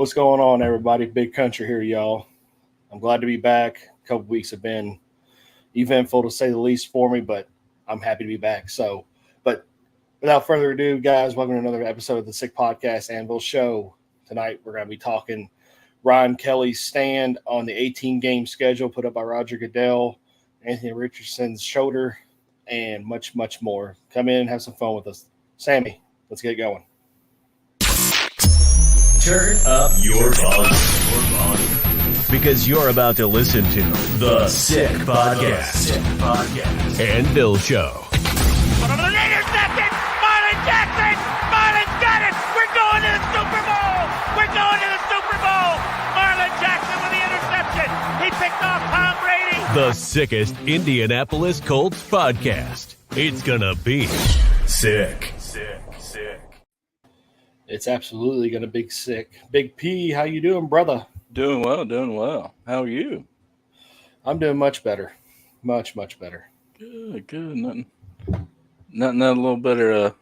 What's going on, everybody? Big country here, y'all. I'm glad to be back. A couple weeks have been eventful, to say the least, for me, but I'm happy to be back. But without further ado, guys, welcome to another episode of the Sick Podcast Anvil Show. Tonight, we're going to be talking Ryan Kelly's stand on the 18-game schedule put up by Roger Goodell, Anthony Richardson's shoulder, and much, much more. Come in and have some fun with us. Sammy, let's get going. Turn up your volume. Because you're about to listen to the Sick Podcast. And Bill Show. Intercepted! Marlon Jackson! Marlon's got it! We're going to the Super Bowl! We're going to the Super Bowl! Marlon Jackson with the interception! He picked off Tom Brady! The sickest Indianapolis Colts podcast. It's gonna be sick. It's absolutely going to be sick. Big P, how you doing, brother? Doing well. How are you? I'm doing much better. Much, much better. Good. Nothing that a little better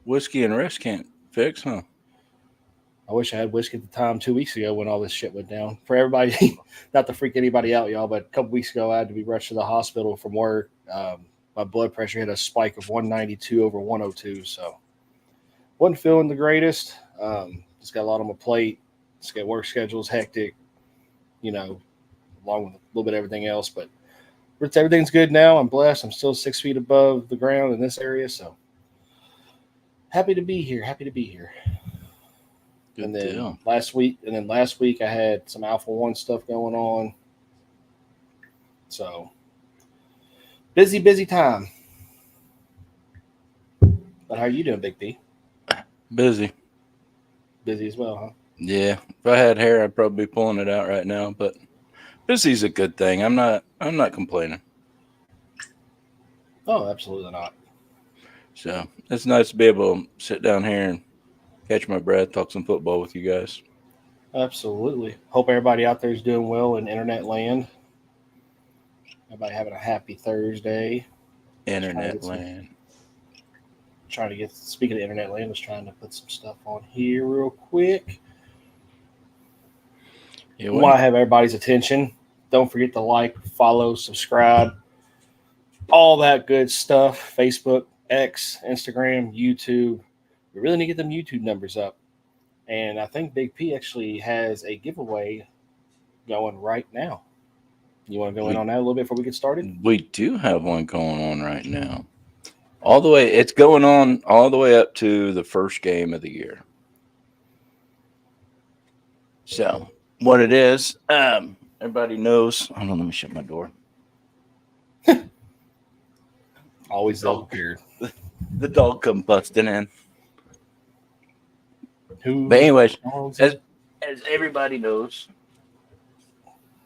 whiskey and rest can't fix, huh? I wish I had whiskey at the time 2 weeks ago when all this shit went down. For everybody, not to freak anybody out, y'all, but a couple weeks ago I had to be rushed to the hospital from work. My blood pressure hit a spike of 192 over 102, so wasn't feeling the greatest. Just got a lot on my plate. Just got work schedules hectic, along with a little bit of everything else. But everything's good now. I'm blessed. I'm still 6 feet above the ground in this area, so happy to be here. Good and then deal. last week I had some Alpha 1 stuff going on. So busy time. But how are you doing, Big P? Busy Busy as well, huh? Yeah. If I had hair, I'd probably be pulling it out right now. But busy's a good thing. I'm not complaining. Oh, absolutely not. So it's nice to be able to sit down here and catch my breath, talk some football with you guys. Absolutely. Hope everybody out there is doing well in internet land. Everybody having a happy Thursday. Internet land. Speaking of internet land, I was trying to put some stuff on here real quick. Yeah, Want to have everybody's attention. Don't forget to like, follow, subscribe, all that good stuff. Facebook, X, Instagram, YouTube. We really need to get them YouTube numbers up. And I think Big P actually has a giveaway going right now. You want to go in on that a little bit before we get started? We do have one going on right now. It's going on all the way up to the first game of the year. So what it is, everybody knows. Hold on, let me shut my door. Always dog beard. The dog come busting in. Who? But anyways, as everybody knows,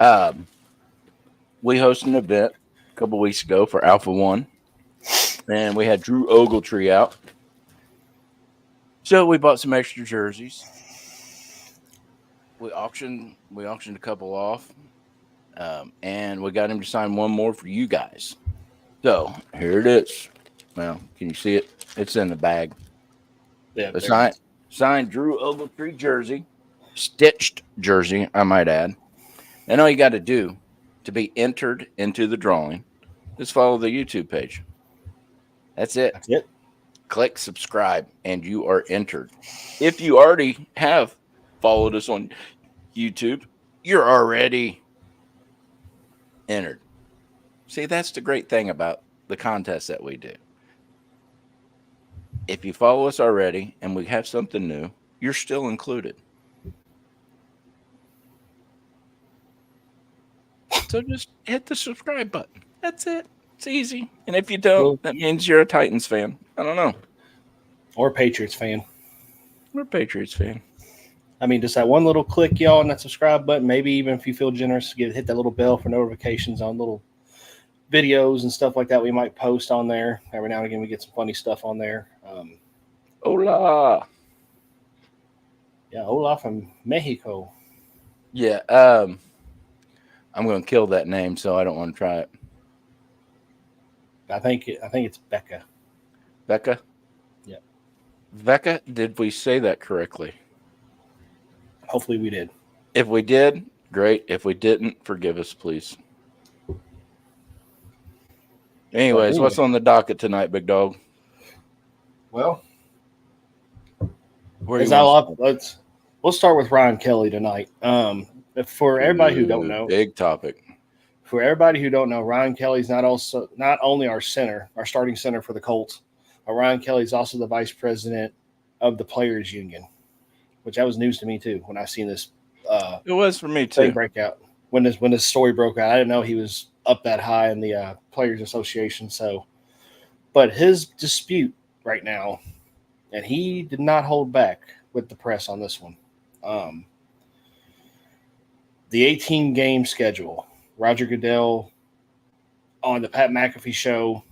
we hosted an event a couple weeks ago for Alpha 1. And we had Drew Ogletree out. So we bought some extra jerseys. We auctioned a couple off. And we got him to sign one more for you guys. So here it is. Well, can you see it? It's in the bag. Yeah, The signed Drew Ogletree jersey. Stitched jersey, I might add. And all you got to do to be entered into the drawing is follow the YouTube page. That's it. Click subscribe, and you are entered. If you already have followed us on YouTube, you're already entered. See, that's the great thing about the contest that we do. If you follow us already and we have something new, you're still included. So just hit the subscribe button. That's it. It's easy. And if you don't, that means you're a Titans fan. I don't know. Or a Patriots fan. We're a Patriots fan. I mean, just that one little click, y'all, on that subscribe button. Maybe even if you feel generous, hit that little bell for notifications on little videos and stuff like that we might post on there. Every now and again, we get some funny stuff on there. Hola. Yeah, hola from Mexico. Yeah, I'm going to kill that name, so I don't want to try it. I think it's Becca. Becca? Yeah. Becca, did we say that correctly? Hopefully we did. If we did, great. If we didn't, forgive us, please. Anyways, anyway. what's on the docket tonight, big dog? Well, Where do you want to we'll start with Ryan Kelly tonight. For everybody who don't know, big topic. For everybody who don't know, Ryan Kelly's not only our starting center for the Colts, but Ryan Kelly's also the vice president of the Players Union, which that was news to me too when I seen this. It was for me too. Breakout when this story broke out. I didn't know he was up that high in the Players Association. So, but his dispute right now, and he did not hold back with the press on this one. The 18-game schedule. Roger Goodell on the Pat McAfee show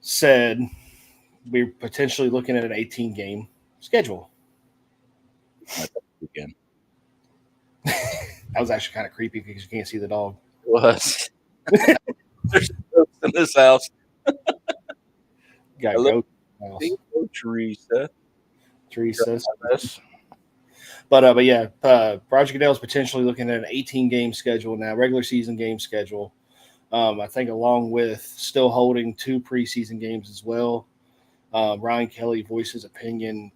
said we're potentially looking at an 18-game schedule. Again. That was actually kind of creepy because you can't see the dog. It was. There's folks in this house. Got goat house. Teresa. But yeah, Roger Goodell is potentially looking at an 18-game schedule now, regular season game schedule. I think along with still holding 2 preseason games as well. Ryan Kelly voiced his opinion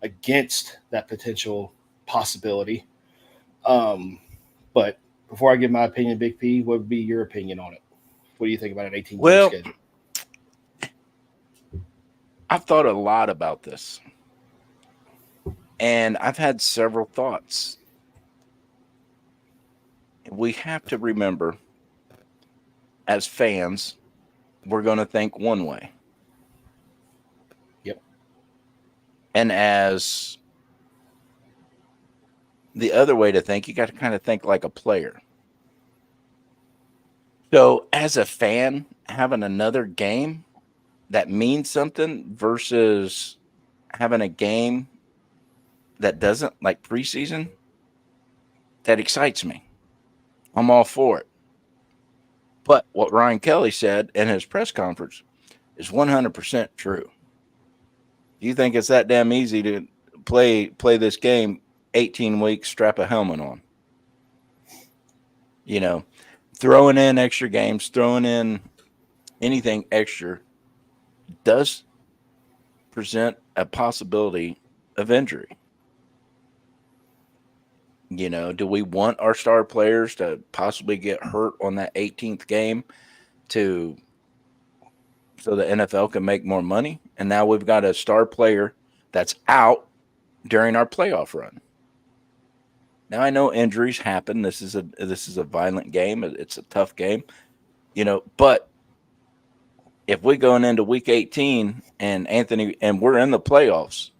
against that potential possibility. But before I give my opinion, Big P, what would be your opinion on it? What do you think about an 18-game schedule? I've thought a lot about this. And I've had several thoughts. We have to remember, as fans, we're going to think one way. Yep. And as the other way to think, you got to kind of think like a player. So as a fan, having another game that means something versus having a game that doesn't, like preseason, that excites me. I'm all for it. But what Ryan Kelly said in his press conference is 100% true. You think it's that damn easy to play this game 18 weeks, strap a helmet on? You know, throwing in extra games, throwing in anything extra does present a possibility of injury. You know, do we want our star players to possibly get hurt on that 18th game so the NFL can make more money? And now we've got a star player that's out during our playoff run. Now I know injuries happen. This is a violent game. It's a tough game, you know, but if we're going into week 18 and we're in the playoffs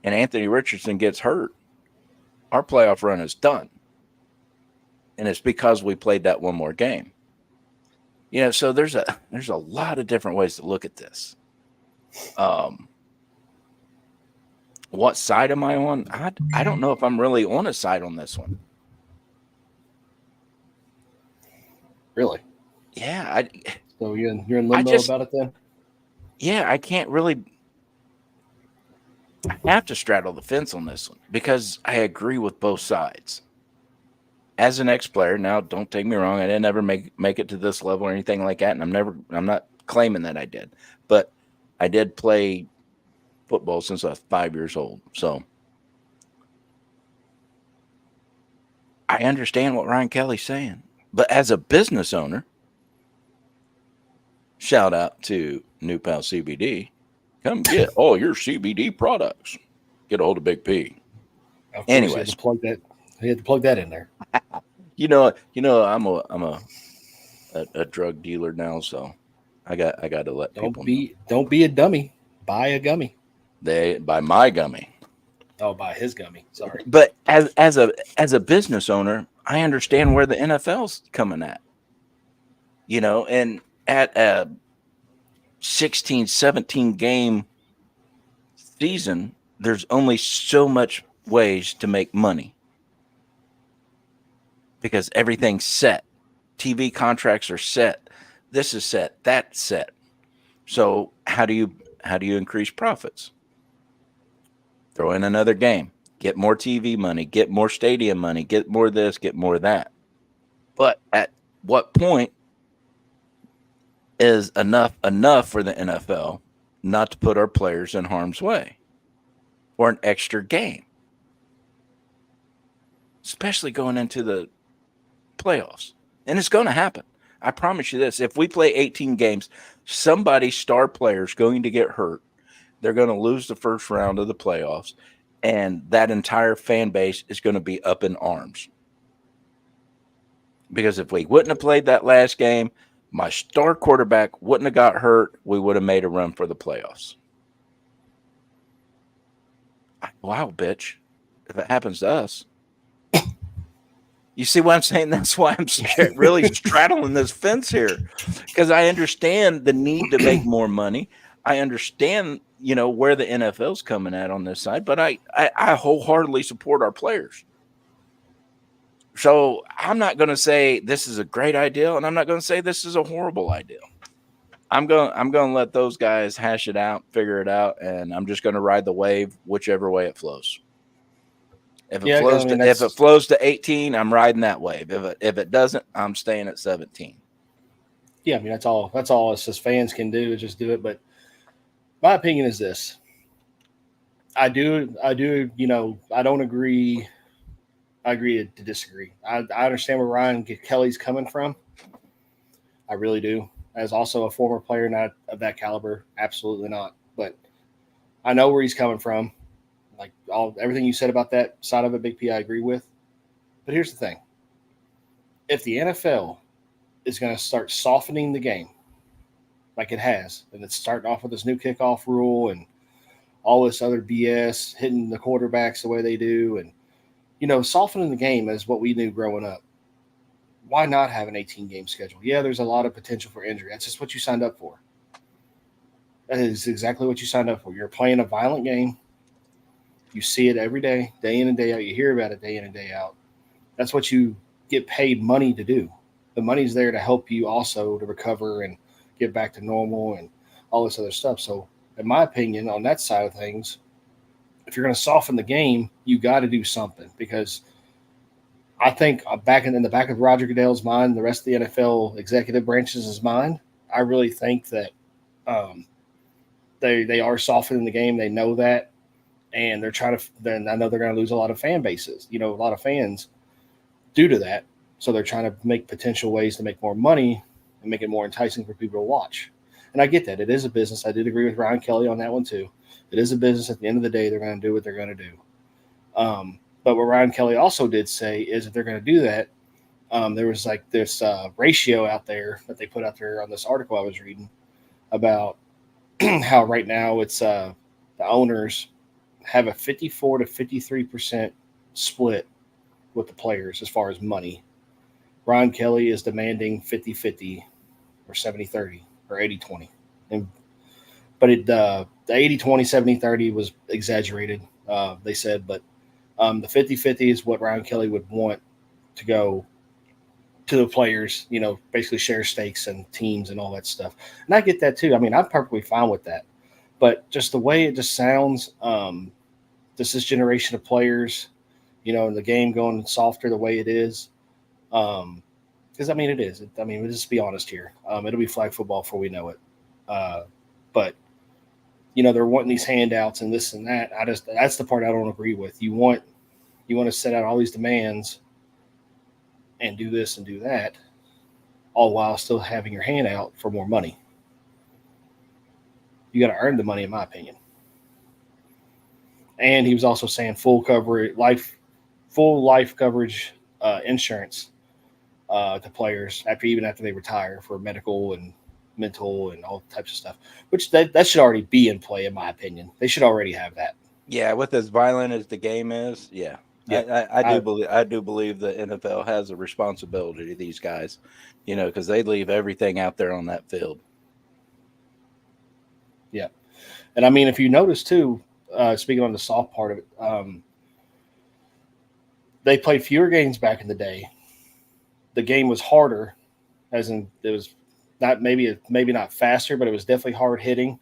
and Anthony Richardson gets hurt, our playoff run is done. And it's because we played that one more game. You know, so there's a lot of different ways to look at this. What side am I on? I don't know if I'm really on a side on this one. Really? Yeah. So you're in limbo about it then? Yeah, I can't really. I have to straddle the fence on this one because I agree with both sides. As an ex-player, now don't take me wrong, I didn't ever make it to this level or anything like that, and I'm not claiming that I did, but I did play football since I was 5 years old. So I understand what Ryan Kelly's saying, but as a business owner, shout out to New Pal CBD. Come get all your CBD products. Get a hold of Big P. Anyways, you had to plug that in there. You know, I'm a drug dealer now, so I got to let people know. Don't be a dummy. Buy a gummy. Buy my gummy. Oh, buy his gummy. Sorry. But as a business owner, I understand where the NFL's coming at. You know, and at a 16, 17 game season, there's only so much ways to make money because everything's set. TV contracts are set. This is set. That's set. So how do you increase profits? Throw in another game. get more TV money, get more stadium money, get more this, get more that. But at what point is enough for the NFL not to put our players in harm's way for an extra game, especially going into the playoffs? And it's going to happen. I promise you this. If we play 18 games, somebody's star player is going to get hurt. They're going to lose the first round of the playoffs, and that entire fan base is going to be up in arms. Because if we wouldn't have played that last game, my star quarterback wouldn't have got hurt. We would have made a run for the playoffs. Wow, bitch. If it happens to us. You see what I'm saying? That's why I'm really straddling this fence here. Because I understand the need to make more money. I understand, where the NFL's coming at on this side. But I wholeheartedly support our players. So I'm not going to say this is a great idea, and I'm not going to say this is a horrible idea. I'm going to let those guys hash it out, figure it out, and I'm just going to ride the wave whichever way it flows. If it flows to 18, I'm riding that wave. If it doesn't, I'm staying at 17. Yeah, I mean that's all us as fans can do is just do it. But my opinion is this: I do. I don't agree. I agree to disagree. I understand where Ryan Kelly's coming from. I really do. As also a former player, not of that caliber, absolutely not. But I know where he's coming from. Like everything you said about that side of it, Big P, I agree with. But here's the thing. If the NFL is going to start softening the game like it has, and it's starting off with this new kickoff rule and all this other BS, hitting the quarterbacks the way they do, and, softening the game is what we knew growing up. Why not have an 18-game schedule? Yeah, there's a lot of potential for injury. That's just what you signed up for. That is exactly what you signed up for. You're playing a violent game. You see it every day in and day out. You hear about it day in and day out. That's what you get paid money to do. The money's there to help you also to recover and get back to normal and all this other stuff. So, in my opinion, on that side of things, if you're going to soften the game, you got to do something, because I think back in the back of Roger Goodell's mind, the rest of the NFL executive branch's mind, I really think that they are softening the game. They know that, and they're trying to. Then I know they're going to lose a lot of fan bases, a lot of fans due to that. So they're trying to make potential ways to make more money and make it more enticing for people to watch. And I get that. It is a business. I did agree with Ryan Kelly on that one too. It is a business. At the end of the day, they're going to do what they're going to do. But what Ryan Kelly also did say is if they're going to do that, there was like this ratio out there that they put out there on this article I was reading about how right now it's the owners have a 54 to 53% split with the players as far as money. Ryan Kelly is demanding 50-50 or 70-30 or 80-20. But the 80-20, 70-30 was exaggerated, they said. But the 50-50 is what Ryan Kelly would want to go to the players, basically share stakes and teams and all that stuff. And I get that too. I mean, I'm perfectly fine with that. But just the way it just sounds, this generation of players, and the game going softer the way it is, because, it is. We'll just be honest here. It'll be flag football before we know it. But, they're wanting these handouts and this and that. That's the part I don't agree with. You want to set out all these demands and do this and do that, all while still having your hand out for more money. You got to earn the money, in my opinion. And he was also saying full life coverage insurance to players after they retire for medical and mental and all types of stuff, which that should already be in play, in my opinion. They should already have that. Yeah, with as violent as the game is, yeah. I do believe the NFL has a responsibility to these guys, because they leave everything out there on that field. Yeah. And if you notice too, speaking on the soft part of it, they played fewer games back in the day. The game was harder, as in it was not maybe not faster, but it was definitely hard hitting.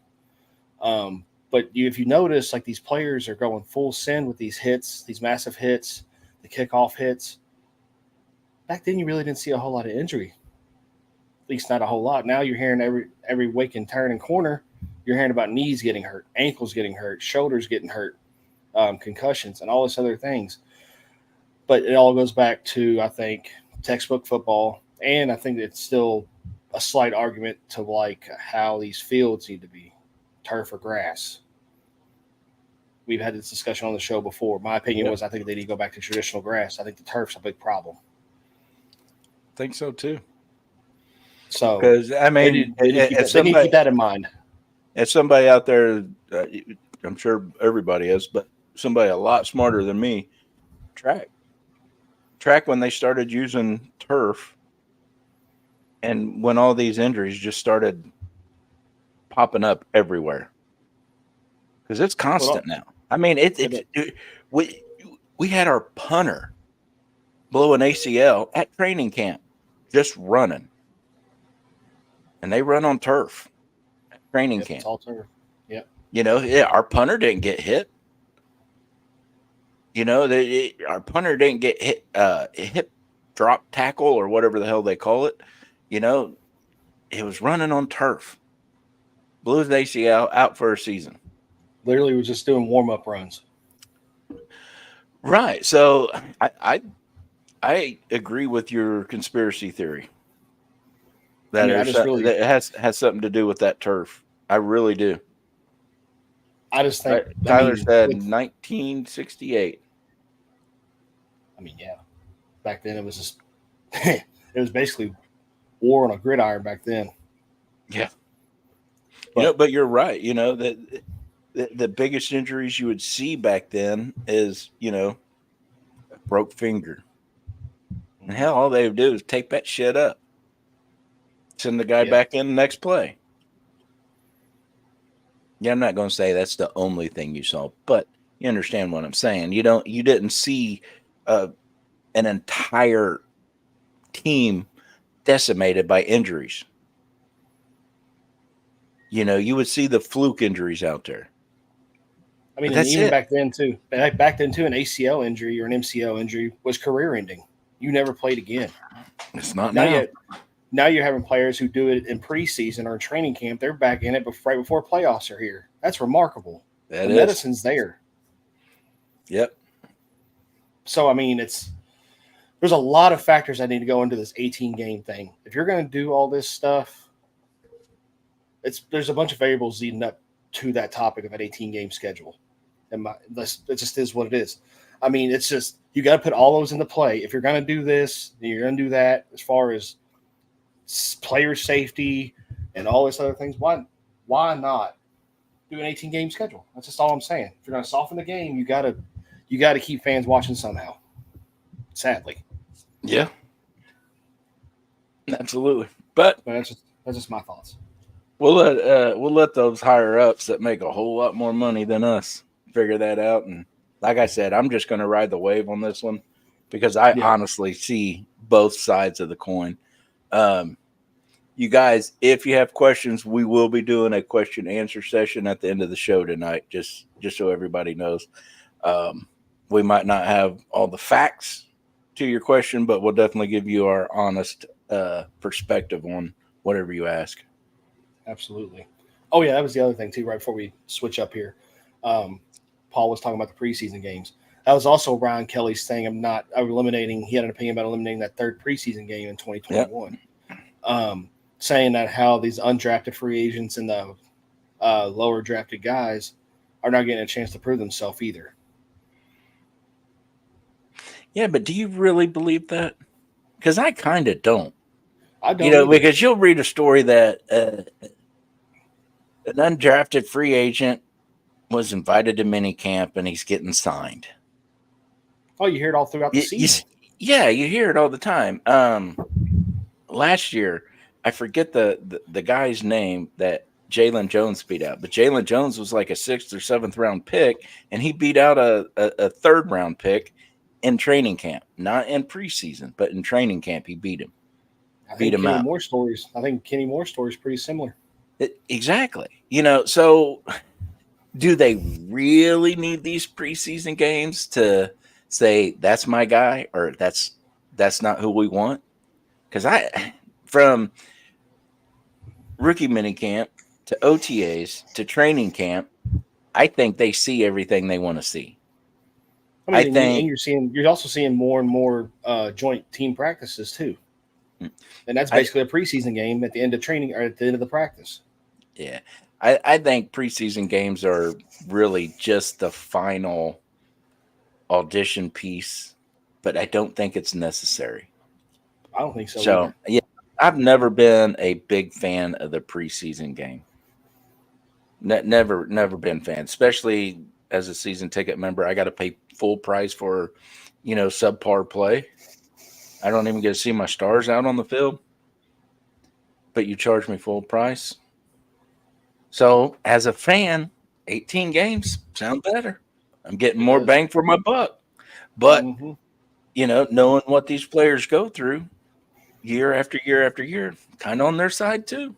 But if you notice, like these players are going full send with these hits, these massive hits, the kickoff hits. Back then, you really didn't see a whole lot of injury. At least not a whole lot. Now you're hearing every wake and turn and corner, you're hearing about knees getting hurt, ankles getting hurt, shoulders getting hurt, concussions, and all this other things. But it all goes back to, I think, textbook football, and I think it's still a slight argument to like how these fields need to be, turf or grass. We've had this discussion on the show before. My opinion was I think they need to go back to traditional grass. I think the turf's a big problem. Think so too. So, because I mean, they need to keep that in mind. If somebody out there, I'm sure everybody is, but somebody a lot smarter than me, track when they started using turf, and when all these injuries just started popping up everywhere, because it's constant now. I mean, we had our punter blow an ACL at training camp, just running. And they run on turf at training camp. It's all turf. Yep. You know, our punter didn't get hit. You know, our punter didn't get hit, hip drop tackle or whatever the hell they call it. You know, it was running on turf. Blew his ACL, out for a season. Literally was just doing warm-up runs. Right. So I agree with your conspiracy theory. That has something to do with that turf. I really do. I just think Tyler said 1968. I mean, yeah. Back then it was just it was basically war on a gridiron back then. Yeah. But you're right. You know, the biggest injuries you would see back then is, you know, a broke finger. And hell, all they would do is tape that shit up. Send the guy back in the next play. Yeah, I'm not going to say that's the only thing you saw, but you understand what I'm saying. You didn't see an entire team decimated by injuries. You know, you would see the fluke injuries out there. I mean, and even back then too, an ACL injury or an MCL injury was career-ending. You never played again. It's not now. Now you're having players who do it in preseason or in training camp. They're back in it right before playoffs are here. That's remarkable. The medicine's there. Yep. So, I mean, there's a lot of factors that need to go into this 18-game thing. If you're going to do all this stuff, there's a bunch of variables leading up to that topic of an 18-game schedule. And it just is what it is. I mean, it's just you got to put all those into play. If you're going to do this, then you're going to do that as far as player safety and all this other things. Why not do an 18-game schedule? That's just all I'm saying. If you're going to soften the game, you got to keep fans watching somehow. Sadly. Yeah. Absolutely. But that's just my thoughts. We'll let those higher ups that make a whole lot more money than us figure that out. And like I said, I'm just going to ride the wave on this one because I honestly see both sides of the coin. You guys, if you have questions, we will be doing a question answer session at the end of the show tonight, just so everybody knows. We might not have all the facts to your question, but we'll definitely give you our honest perspective on whatever you ask. Absolutely. Oh yeah, that was the other thing too, right before we switch up here. Paul was talking about the preseason games. That was also Brian Kelly's thing. He had an opinion about eliminating that third preseason game in 2021. Yep. Saying that how these undrafted free agents and the lower drafted guys are not getting a chance to prove themselves either. Yeah, but do you really believe that? Because I kind of don't. I don't. You know, because you'll read a story that an undrafted free agent was invited to minicamp and he's getting signed. Oh, you hear it all throughout the season. Yeah, you hear it all the time. Last year, I forget the guy's name that Jalen Jones beat out, but Jalen Jones was like a 6th or 7th round pick, and he beat out a 3rd round pick in training camp, not in preseason, but in training camp, he beat him. I think Kenny Moore's story is pretty similar. Exactly. You know, so do they really need these preseason games to say that's my guy or that's not who we want? Because from rookie minicamp to OTAs to training camp, I think they see everything they want to see. I mean, and you're also seeing more and more joint team practices too, and that's basically a preseason game at the end of training or at the end of the practice. Yeah, I think preseason games are really just the final audition piece, but I don't think it's necessary. I don't think so. So yeah, I've never been a big fan of the preseason game. Never been a fan, especially as a season ticket member. I got to pay full price for, subpar play. I don't even get to see my stars out on the field, but you charge me full price. So as a fan, 18 games sound better. I'm getting more bang for my buck. But, knowing what these players go through year after year after year, kind of on their side too.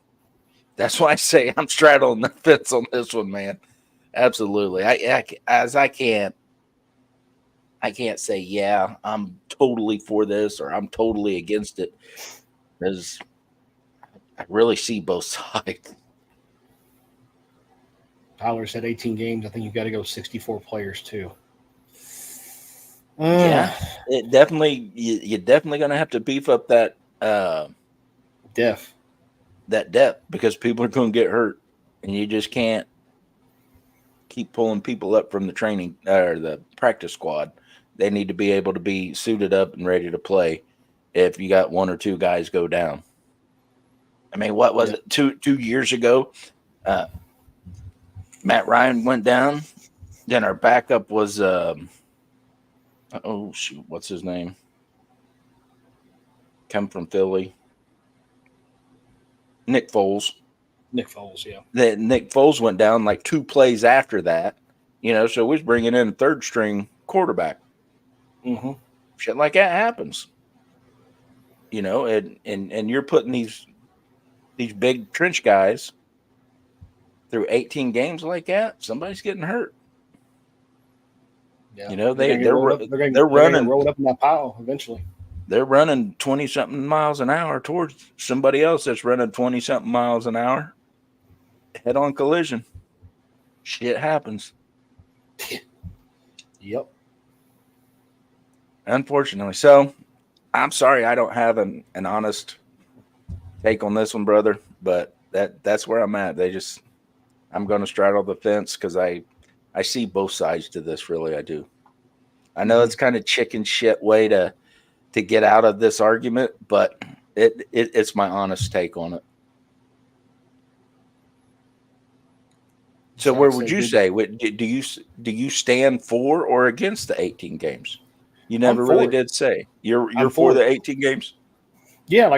That's why I say I'm straddling the fence on this one, man. Absolutely. I can't say, yeah, I'm totally for this or I'm totally against it, because I really see both sides. Tyler said 18 games. I think you've got to go 64 players too. Yeah, it definitely. You're definitely going to have to beef up that depth, because people are going to get hurt, and you just can't keep pulling people up from the training or the practice squad. They need to be able to be suited up and ready to play if you got one or two guys go down. I mean, what was it? 2 years ago, Matt Ryan went down. Then our backup was what's his name? Come from Philly. Nick Foles. Nick Foles, yeah. Nick Foles went down like 2 plays after that. So we was bringing in a third string quarterback. Mm-hmm. Shit like that happens. And you're putting these big trench guys through 18 games like that. Somebody's getting hurt. Yeah. They're running rolled up in that pile eventually. They're running 20-something miles an hour towards somebody else that's running 20-something miles an hour. Head-on collision. Shit happens. Yep. Unfortunately. So, I'm sorry I don't have an honest take on this one, brother, but that's where I'm at. I'm going to straddle the fence because I see both sides to this, really, I do. I know it's kind of chicken shit way to get out of this argument, but it's my honest take on it. So where would you say? Do you stand for or against the 18 games? You never really did say. You're for the 18 games? Yeah,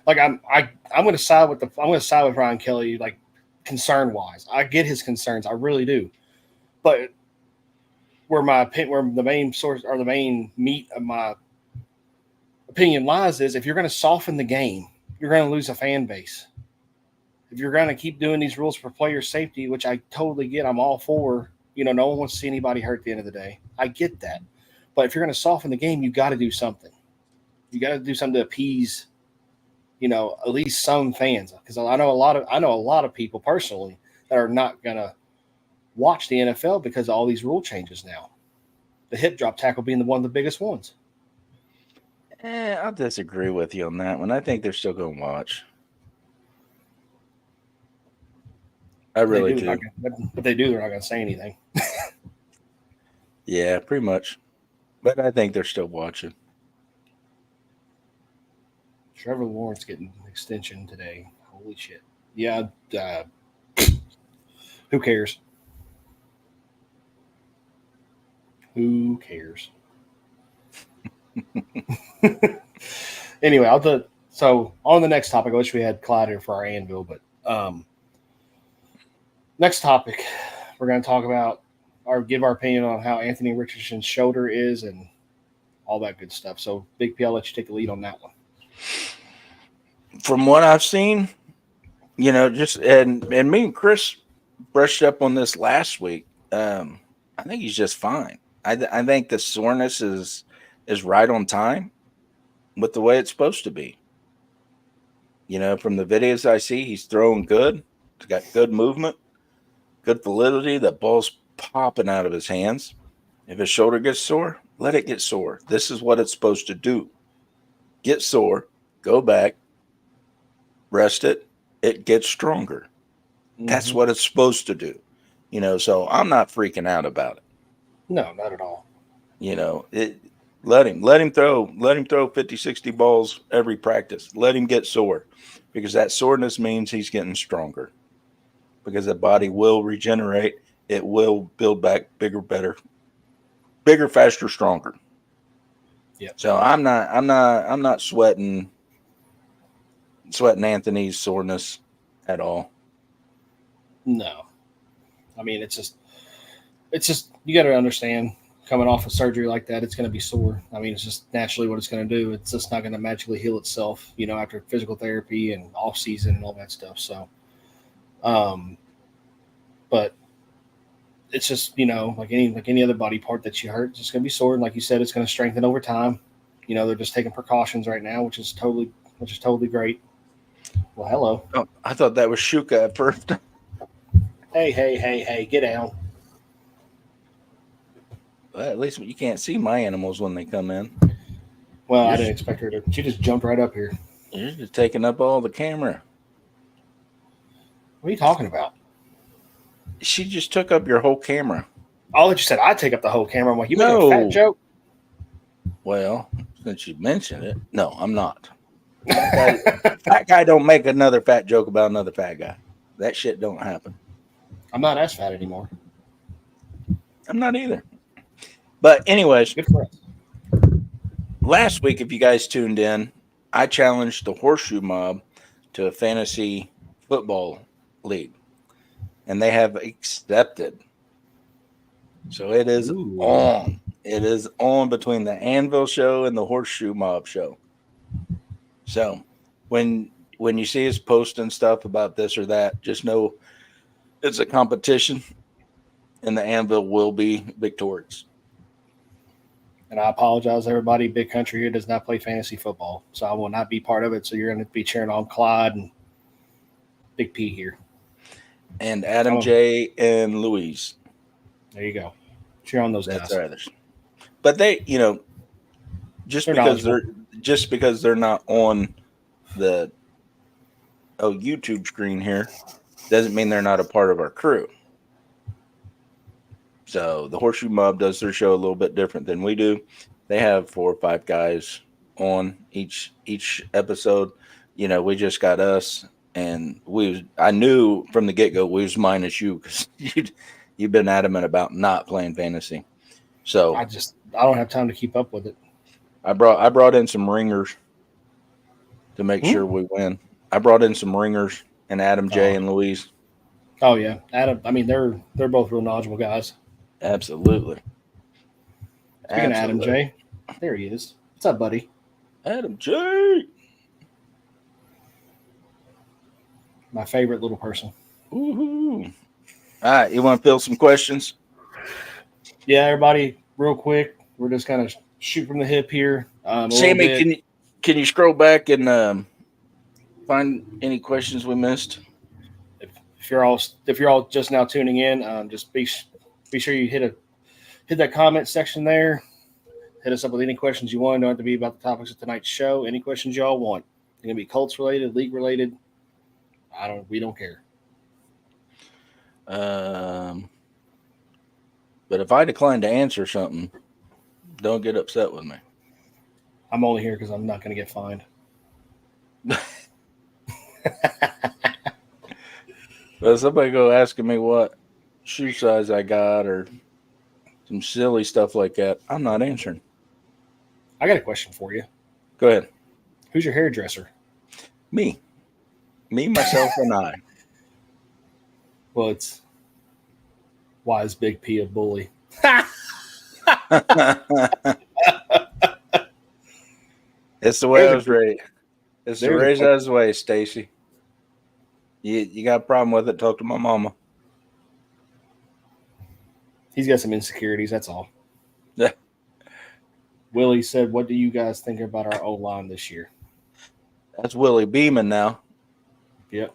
I'm going to side with Ryan Kelly, like concern wise. I get his concerns, I really do, but where the main source or the main meat of my opinion lies is if you're going to soften the game, you're going to lose a fan base. If you're going to keep doing these rules for player safety, which I totally get, I'm all for. No one wants to see anybody hurt at the end of the day. I get that, but if you're going to soften the game, you got to do something. You got to do something to appease, at least some fans, because I know a lot of people personally that are not going to watch the NFL because of all these rule changes now. The hip drop tackle being one of the biggest ones. I'll disagree with you on that one. I think they're still going to watch. I really do. But they do. They're not going to say anything. Yeah, pretty much. But I think they're still watching. Trevor Lawrence getting an extension today. Holy shit. Yeah. Who cares? Who cares? Anyway, so on the next topic, I wish we had Clyde here for our anvil, but next topic, we're going to talk about or give our opinion on how Anthony Richardson's shoulder is and all that good stuff. So, Big P, I'll let you take the lead on that one. From what I've seen, and me and Chris brushed up on this last week. I think he's just fine. I think the soreness is right on time with the way it's supposed to be. From the videos I see, he's throwing good. He's got good movement, good validity. The ball's popping out of his hands. If his shoulder gets sore, let it get sore. This is what it's supposed to do. Get sore, go back, rest it. It gets stronger. That's what it's supposed to do. So I'm not freaking out about it. No, not at all. Let him throw 50, 60 balls every practice. Let him get sore, because that soreness means he's getting stronger, because the body will regenerate. It will build back bigger, better, faster, stronger. Yeah. So I'm not sweating Anthony's soreness at all. No. I mean, it's just you got to understand, coming off of surgery like that, it's going to be sore. I mean, it's just naturally what it's going to do. It's just not going to magically heal itself, after physical therapy and off season and all that stuff. So, but it's just, like any other body part that you hurt, it's just going to be sore. And like you said, it's going to strengthen over time. They're just taking precautions right now, which is totally great. Well, hello. Oh, I thought that was Shuka at first. Hey, get down. Well, at least you can't see my animals when they come in. Well, I didn't expect her to. She just jumped right up here. You're just taking up all the camera. What are you talking about? She just took up your whole camera. All that you said, I take up the whole camera. I'm like, you making No. a fat joke? Well, since you mentioned it, no, I'm not. Fat guy don't make another fat joke about another fat guy. That shit don't happen. I'm not as fat anymore. I'm not either. But anyways, Good for us. Last week, if you guys tuned in, I challenged the Horseshoe Mob to a fantasy football league, and they have accepted. So it is on. It is on between the Anvil Show and the Horseshoe Mob Show. So when you see us posting stuff about this or that, just know it's a competition, and the Anvil will be victorious. And I apologize, everybody. Big Country here does not play fantasy football, so I will not be part of it. So you're going to be cheering on Clyde and Big P here. And Adam J. and Louise. There you go. Cheer on those guys. That's others. But they, just because they're not on the YouTube screen here doesn't mean they're not a part of our crew. So the Horseshoe Mob does their show a little bit different than we do. They have 4 or 5 guys on each episode. We just got us, and I knew from the get-go we was minus you, because you've been adamant about not playing fantasy. So I don't have time to keep up with it. I brought in some ringers to make sure we win. I brought in some ringers, and Adam J. and Louise. Oh yeah, Adam. I mean, they're both real knowledgeable guys. Absolutely. Speaking of Adam J, there he is. What's up, buddy? Adam J. My favorite little person. Woohoo! All right, you want to fill some questions? Yeah, everybody, real quick. We're just kind of shoot from the hip here. Sammy, can you scroll back and find any questions we missed? If you're all just now tuning in, just be sure you hit that comment section there. Hit us up with any questions you want. Don't have to be about the topics of tonight's show. Any questions y'all want. It's gonna be Colts related, league related. We don't care. But if I decline to answer something, don't get upset with me. I'm only here because I'm not gonna get fined. Well, somebody go asking me what shoe size I got or some silly stuff like that, I'm not answering. I got a question for you. Go ahead. Who's your hairdresser? Me, myself, and I. Well, it's why is Big P a bully? It's the way I was raised. It's the raised I was raised, Stacy. You got a problem with it, talk to my mama. He's got some insecurities. That's all. Yeah. Willie said, "What do you guys think about our O line this year?" That's Willie Beeman now. Yep.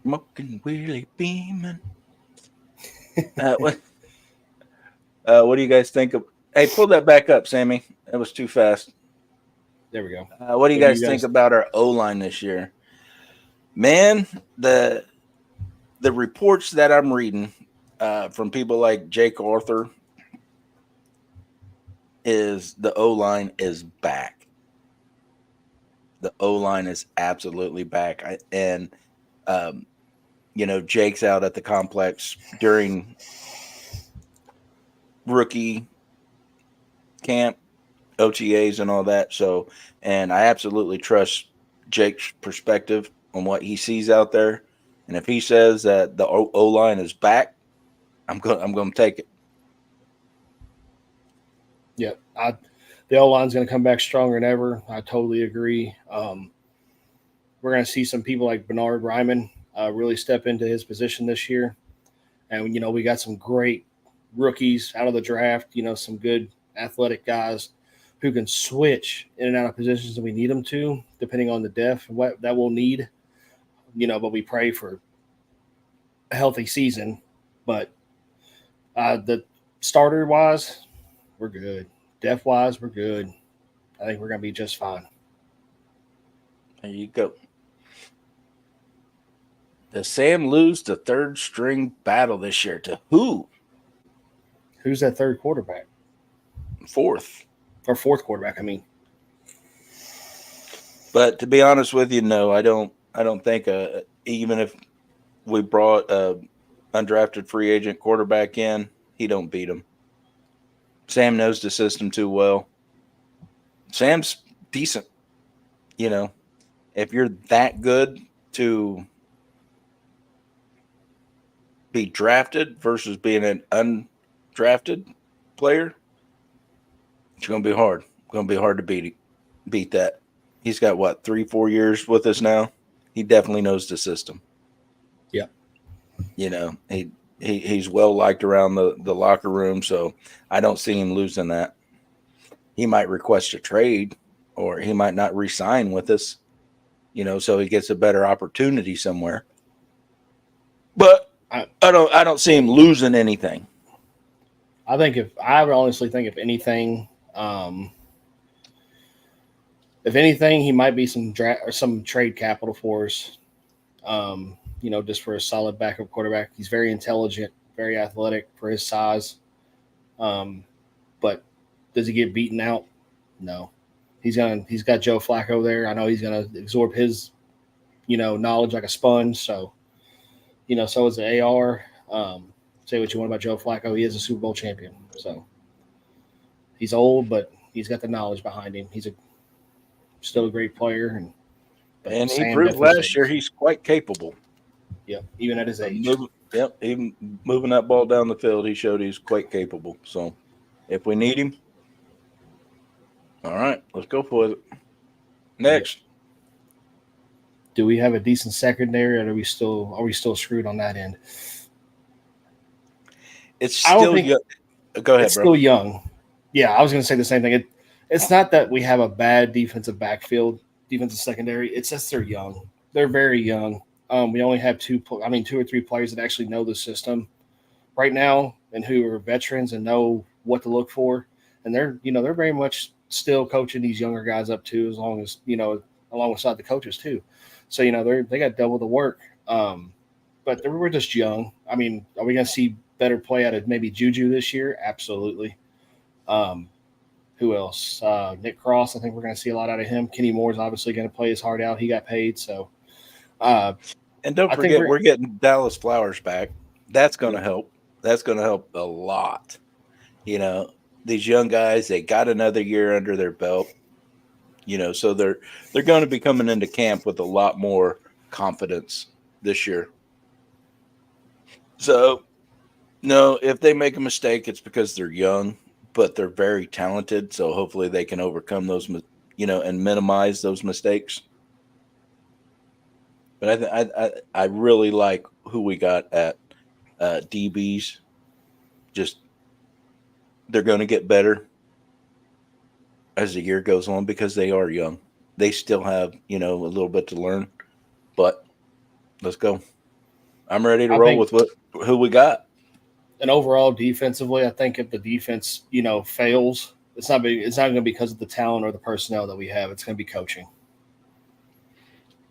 Smoking Willie Beeman. What do you guys think of? Hey, pull that back up, Sammy. That was too fast. There we go. What do you guys think about our O line this year? Man, the reports that I'm reading from people like Jake Arthur is the O line is back. The O line is absolutely back. Jake's out at the complex during rookie camp, OTAs, and all that. So, and I absolutely trust Jake's perspective on what he sees out there. And if he says that the O line is back, I'm going to take it. Yep. The O line's going to come back stronger than ever. I totally agree. We're going to see some people like Bernard Ryman really step into his position this year. And, we got some great rookies out of the draft, some good athletic guys who can switch in and out of positions that we need them to, depending on the depth and what that we'll need. But we pray for a healthy season. But the starter-wise, we're good. Depth-wise, we're good. I think we're going to be just fine. There you go. Does Sam lose the third string battle this year to who? Who's that third quarterback? Fourth. Or fourth quarterback, I mean. But to be honest with you, no, I don't think even if we brought a undrafted free agent quarterback in, he don't beat him. Sam knows the system too well. Sam's decent. If you're that good to be drafted versus being an undrafted player, it's going to be hard. It's going to be hard to beat that. He's got, 3-4 years with us now? He definitely knows the system. Yeah. He's well liked around the locker room, so I don't see him losing that. He might request a trade, or he might not re-sign with us, so he gets a better opportunity somewhere. But I don't see him losing anything. I would honestly think if anything, he might be some draft or some trade capital for us. Just for a solid backup quarterback. He's very intelligent, very athletic for his size. But does he get beaten out? No. He's got Joe Flacco there. I know he's gonna absorb his, knowledge like a sponge. So, so is the AR. Say what you want about Joe Flacco. He is a Super Bowl champion. So he's old, but he's got the knowledge behind him. He's still a great player, and he proved last year he's quite capable. Yep, even at his age. Even moving that ball down the field, he showed he's quite capable. So, if we need him, all right, let's go for it. Next, do we have a decent secondary, or are we still screwed on that end? It's still young. Go ahead, it's bro. Still young. Yeah, I was going to say the same thing. It's not that we have a bad defensive secondary. It's just they're young. They're very young. We only have two or three players that actually know the system right now and who are veterans and know what to look for. And they're very much still coaching these younger guys up too, as long as, alongside the coaches too. So, they got double the work. But we're just young. I mean, are we going to see better play out of maybe Juju this year? Absolutely. Who else? Nick Cross. I think we're going to see a lot out of him. Kenny Moore's obviously going to play his heart out. He got paid. So, and don't forget, we're getting Dallas Flowers back. That's going to help. That's going to help a lot. These young guys, they got another year under their belt. So they're going to be coming into camp with a lot more confidence this year. So, no, if they make a mistake, it's because they're young, but they're very talented. So hopefully they can overcome those, and minimize those mistakes. But I really like who we got at DBs. just they're going to get better as the year goes on because they are young. They still have, a little bit to learn, but let's go. I'm ready to I roll think, with who we got. and overall defensively, I think if the defense, fails, it's not going to be because of the talent or the personnel that we have. It's going to be coaching.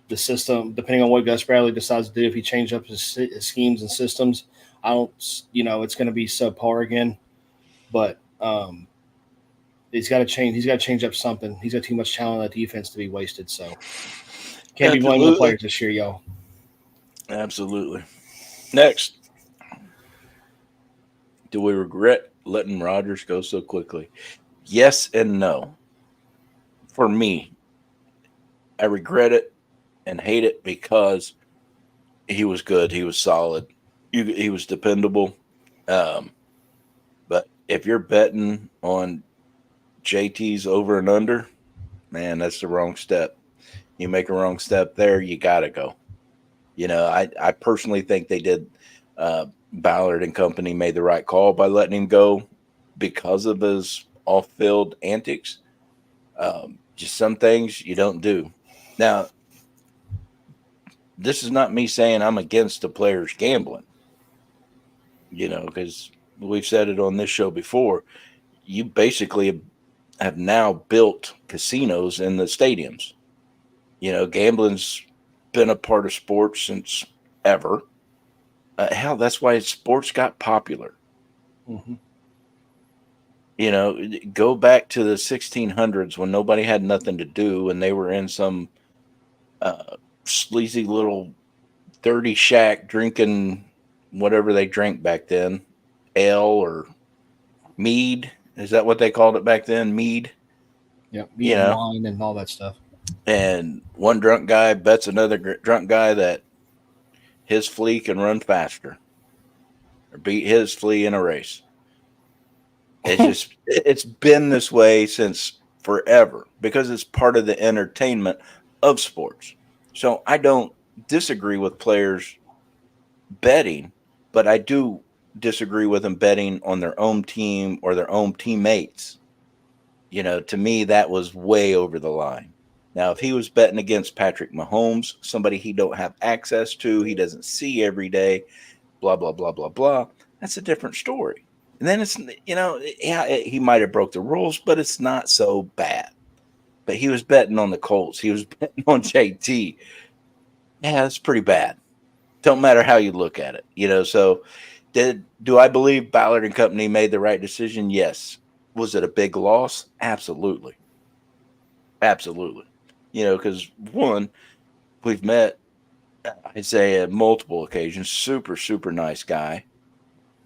The system, depending on what Gus Bradley decides to do, if he changes up his schemes and systems, I don't, it's going to be subpar again. But he's got to change. He's got to change up something. He's got too much talent on that defense to be wasted. So can't be blaming the players this year, y'all. Absolutely. Next, do we regret letting Rodgers go so quickly? Yes and no. For me, I regret it and hate it because he was good. He was solid. He was dependable. But if you're betting on JT's over and under, man, that's the wrong step. You make a wrong step there, you got to go. I personally think they did. Ballard and company made the right call by letting him go because of his off-field antics. Just some things you don't do. Now, this is not me saying I'm against the players gambling, because we've said it on this show before. You basically have now built casinos in the stadiums. Gambling's been a part of sports since ever. Hell, that's why sports got popular. Mm-hmm. Go back to the 1600s when nobody had nothing to do and they were in some sleazy little dirty shack drinking whatever they drank back then, ale or mead. Is that what they called it back then? Mead? Yeah, mead and wine and all that stuff. And one drunk guy bets another drunk guy that his flea can run faster or beat his flea in a race. It's been this way since forever because it's part of the entertainment of sports. So I don't disagree with players betting, but I do disagree with them betting on their own team or their own teammates. To me, that was way over the line. Now, if he was betting against Patrick Mahomes, somebody he don't have access to, he doesn't see every day, blah, blah, blah, blah, blah, that's a different story. And then it's, he might have broke the rules, but it's not so bad. But he was betting on the Colts. He was betting on JT. Yeah, that's pretty bad. Don't matter how you look at it, So do I believe Ballard and company made the right decision? Yes. Was it a big loss? Absolutely. Absolutely. Because one, we've met, I'd say, at multiple occasions. Super, super nice guy.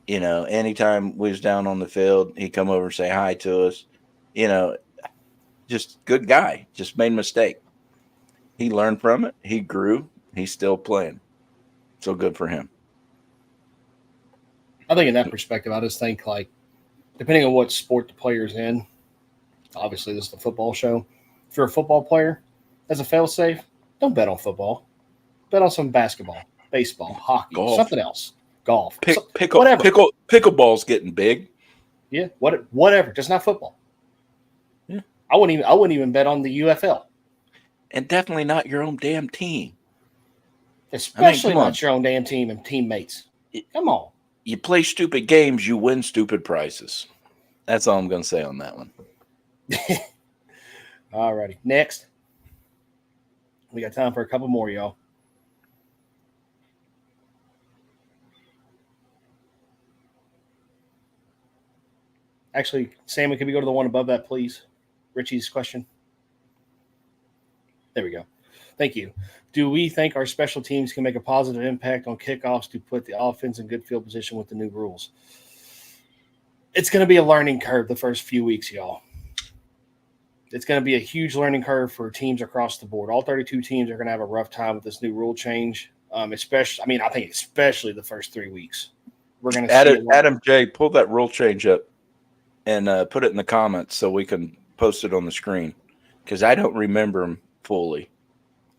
Anytime we was down on the field, he'd come over and say hi to us. Just good guy. Just made a mistake. He learned from it. He grew. He's still playing. So good for him. I think in that perspective, I just think, depending on what sport the player's in, obviously this is the football show. If you're a football player, as a fail-safe, don't bet on football. Bet on some basketball, baseball, hockey, golf. Something else. Golf. Whatever. Pickleball's getting big. Yeah, whatever. Just not football. Yeah. I wouldn't even bet on the UFL. And definitely not your own damn team. Especially not your own damn team and teammates. Come on. You play stupid games, you win stupid prizes. That's all I'm going to say on that one. All righty. Next. We got time for a couple more, y'all. Actually, Sammy, can we go to the one above that, please? Richie's question. There we go. Thank you. Do we think our special teams can make a positive impact on kickoffs to put the offense in good field position with the new rules? It's going to be a learning curve the first few weeks, y'all. It's going to be a huge learning curve for teams across the board. All 32 teams are going to have a rough time with this new rule change, I think especially the first 3 weeks. We're going to see Adam J, pull that rule change up and put it in the comments so we can post it on the screen because I don't remember them fully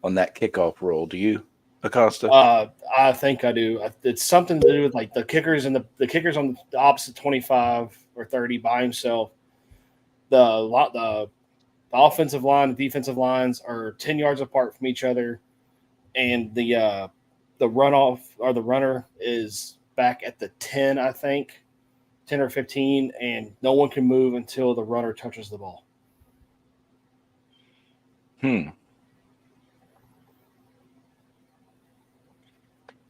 on that kickoff rule. Do you? Acosta. I think I do. It's something to do with like the kickers and the kickers on the opposite 25 or 30 by himself. The offensive line, the defensive lines are 10 yards apart from each other, and the runoff or the runner is back at the 10, I think, 10 or 15, and no one can move until the runner touches the ball.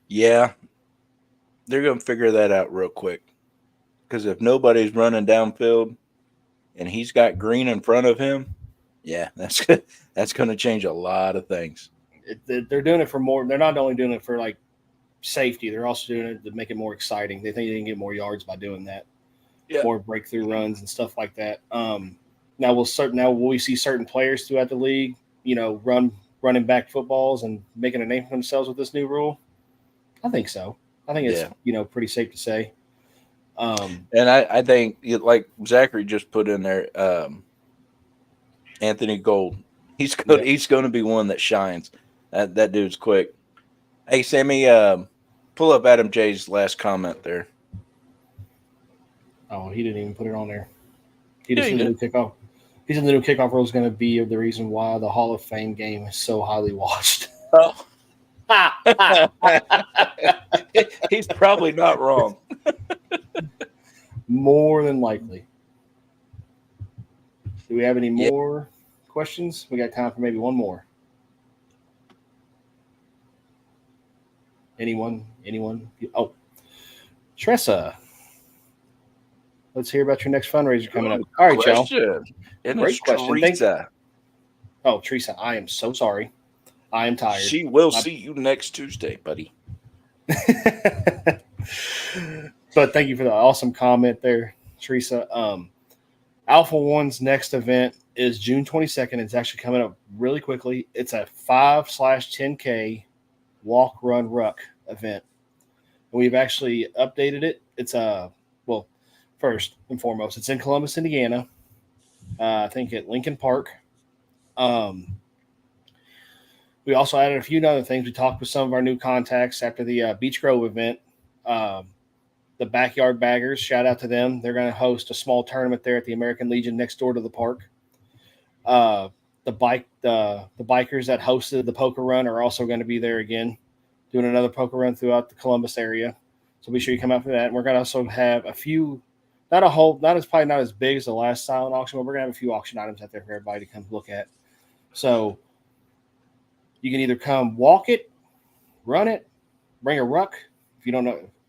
Yeah, they're going to figure that out real quick. Because if nobody's running downfield and he's got green in front of him, yeah, that's going to change a lot of things. They're doing it for more. They're not only doing it for like safety, they're also doing it to make it more exciting. They think they can get more yards by doing that. Yeah. More breakthrough runs and stuff like that. Now will we see certain players throughout the league, running back footballs and making a name for themselves with this new rule? I think so. I think it's pretty safe to say. And I think, like Zachary just put in there, Anthony Gold. He's good. Yeah. He's going to be one that shines. That dude's quick. Hey, Sammy, pull up Adam J's last comment there. Oh, he didn't even put it on there. He said the new kickoff. He said the new kickoff rule is going to be the reason why the Hall of Fame game is so highly watched. Oh. He's probably not wrong. More than likely. Do we have any more questions? We got time for maybe one more. Anyone? Oh, Tressa. Let's hear about your next fundraiser coming up. All right, y'all. Great question. Teresa. Teresa, I am so sorry. I am tired. She will see you next Tuesday, buddy. But thank you for the awesome comment there, Teresa. Alpha One's next event is June 22nd. It's actually coming up really quickly. It's a 5/10K walk, run, ruck event. And we've actually updated it. It's first and foremost, it's in Columbus, Indiana. I think at Lincoln Park. We also added a few other things. We talked with some of our new contacts after the Beach Grove event. The Backyard Baggers, shout out to them. They're going to host a small tournament there at the American Legion next door to the park. The bikers that hosted the poker run are also going to be there again, doing another poker run throughout the Columbus area. So be sure you come out for that. And we're going to also have a few, probably not as big as the last silent auction, but we're going to have a few auction items out there for everybody to come look at. So you can either come walk it, run it, bring a ruck.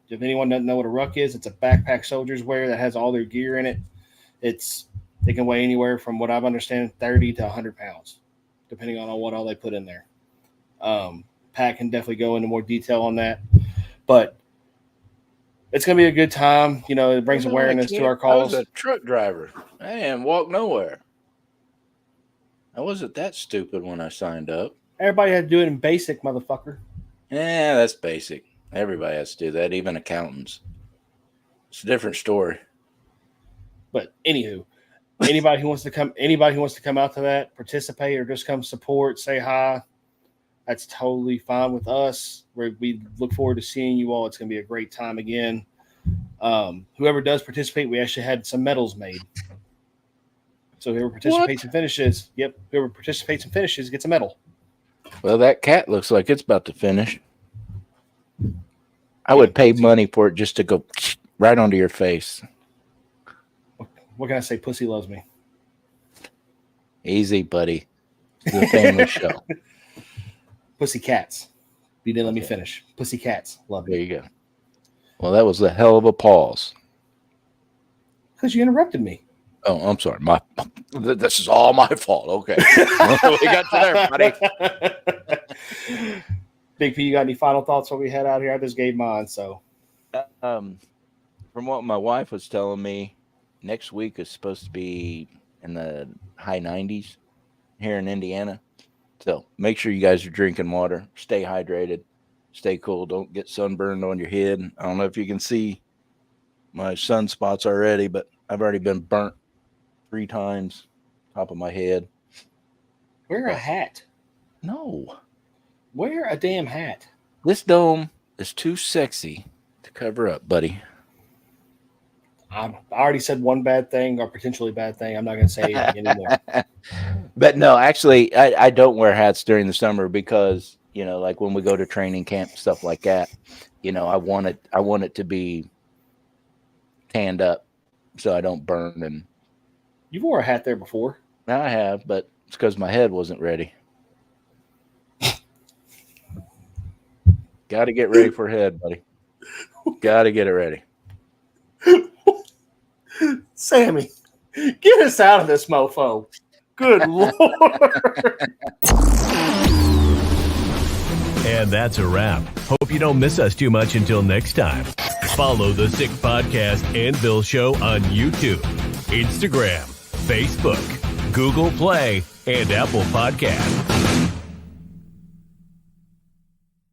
If anyone doesn't know what a ruck is, it's a backpack soldiers wear that has all their gear in it. They can weigh anywhere from what I've understand 30 to 100 pounds, depending on what all they put in there. Pat can definitely go into more detail on that, but it's going to be a good time. It brings awareness to our cause. I was a truck driver. I didn't walk nowhere. I wasn't that stupid when I signed up. Everybody had to do it in basic, motherfucker. Yeah, that's basic. Everybody has to do that, even accountants. It's a different story. But anywho, anybody who wants to come out to that, participate, or just come support, say hi, that's totally fine with us. We look forward to seeing you all. It's going to be a great time again. Whoever does participate, we actually had some medals made. So whoever participates and finishes, gets a medal. Well, that cat looks like it's about to finish. I would pay money for it just to go right onto your face. What can I say? Pussy loves me. Easy, buddy. It's a family show. Pussy cats. You didn't let me finish. Pussy cats love me. There you go. Well, that was a hell of a pause. Because you interrupted me. Oh, I'm sorry. This is all my fault. Okay. We got you there, buddy. Big P, you got any final thoughts while we head out here? I just gave mine, so. From what my wife was telling me, next week is supposed to be in the high 90s here in Indiana. So make sure you guys are drinking water. Stay hydrated. Stay cool. Don't get sunburned on your head. I don't know if you can see my sunspots already, but I've already been burnt 3 times, top of my head. Wear a hat. No. Wear a damn hat. This dome is too sexy to cover up, buddy. I already said one bad thing or potentially bad thing. I'm not going to say anything anymore. But no, actually, I don't wear hats during the summer because, like when we go to training camp, stuff like that, I want it to be tanned up so I don't burn. And You wore a hat there before. I have, but it's because my head wasn't ready. Got to get ready for head, buddy. Got to get it ready. Sammy, get us out of this mofo. Good Lord. And that's a wrap. Hope you don't miss us too much until next time. Follow the Sick Podcast and Bill Show on YouTube, Instagram, Facebook, Google Play, and Apple Podcasts.